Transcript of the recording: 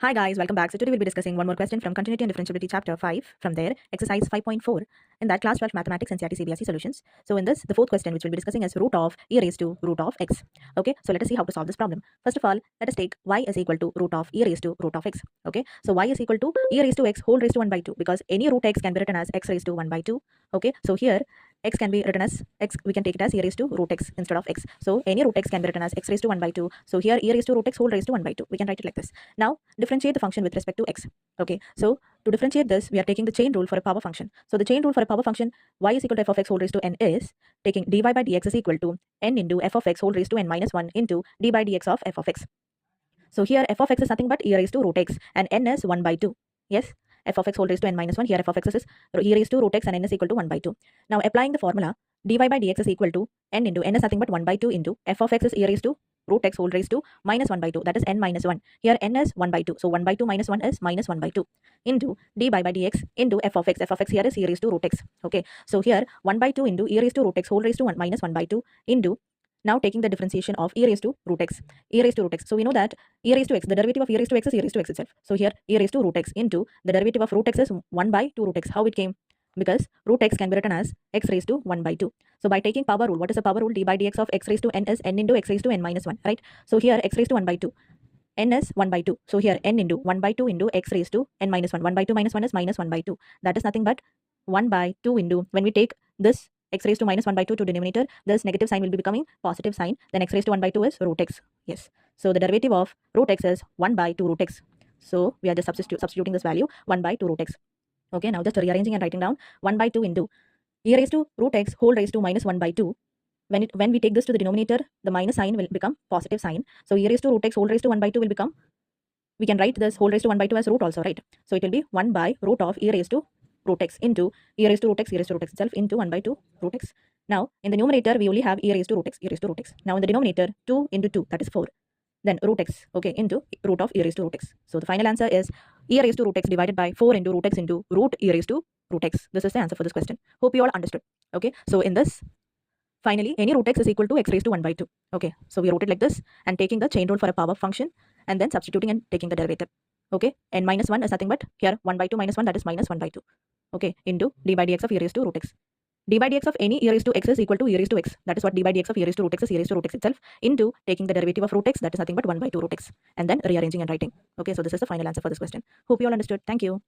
Hi guys, welcome back. So today we'll be discussing one more question from Continuity and Differentiability chapter 5 from there, exercise 5.4 in that class 12 mathematics NCERT CBSE solutions. So in this, the fourth question which we'll be discussing is root of e raised to root of x. Okay, so let us see how to solve this problem. First of all, let us take y is equal to root of e raised to root of x. Okay, so y is equal to e raised to x whole raised to 1 by 2 because any root x can be written as x raised to 1 by 2. Okay, so here x can be written as x, we can take it as e raised to root x instead of x. So any root x can be written as x raised to 1 by 2. So here e raised to root x whole raised to 1 by 2. We can write it like this. Now differentiate the function with respect to x. Okay, so to differentiate this, we are taking the chain rule for a power function. So the chain rule for a power function y is equal to f of x whole raised to n is taking dy by dx is equal to n into f of x whole raised to n minus 1 into d by dx of f of x. So here f of x is nothing but e raised to root x and n is 1 by 2. Yes, f of x whole raised to n minus 1. Here f of x is e raised to root x and n is equal to 1 by 2. Now applying the formula, dy by dx is equal to n into n is nothing but 1 by 2 into f of x is e raised to root x whole raised to minus 1 by 2. That is n minus 1. Here n is 1 by 2. So 1 by 2 minus 1 is minus 1 by 2 into dy by dx into f of x. F of x here is e raised to root x. Okay, so here 1 by 2 into e raised to root x whole raised to 1 minus 1 by 2 into now taking the differentiation of e raised to root x. E raised to root x. So we know that e raised to x, the derivative of e raised to x is e raised to x itself. So here e raised to root x into the derivative of root x is 1 by 2 root x. How it came? Because root x can be written as x raised to 1 by 2. So by taking power rule, what is the power rule? D by dx of x raised to n is n into x raised to n minus 1, right? So here x raised to 1 by 2. N is 1 by 2. So here n into 1 by 2 into x raised to n minus 1. 1 by 2 minus 1 is minus 1 by 2. That is nothing but 1 by 2 into, when we take this x raised to minus 1 by 2 to denominator, this negative sign will be becoming positive sign. Then x raised to 1 by 2 is root x. Yes. So the derivative of root x is 1 by 2 root x. So we are just substituting this value 1 by 2 root x. Okay, now just rearranging and writing down 1 by 2 into e raised to root x whole raised to minus 1 by 2. When we take this to the denominator, the minus sign will become positive sign. So e raised to root x whole raised to 1 by 2 will become, we can write this whole raised to 1 by 2 as root also, right? So it will be 1 by root of e raised to root x into e raised to root x, e raised to root x itself into 1 by 2 root x. Now in the numerator, we only have e raised to root x, e raised to root x. Now in the denominator, 2 into 2, that is 4. Then root x, okay, into root of e raised to root x. So the final answer is e raised to root x divided by 4 into root x into root e raised to root x. This is the answer for this question. Hope you all understood. Okay, so in this, finally, any root x is equal to x raised to 1 by 2. Okay, so we wrote it like this and taking the chain rule for a power function and then substituting and taking the derivative. Okay, n minus 1 is nothing but here 1 by 2 minus 1, that is minus 1 by 2. Okay, into d by dx of e raised to root x. D by dx of any e raised to x is equal to e raised to x. That is what d by dx of e raised to root x is, e raised to root x itself into taking the derivative of root x, that is nothing but 1 by 2 root x, and then rearranging and writing. Okay, so this is the final answer for this question. Hope you all understood. Thank you.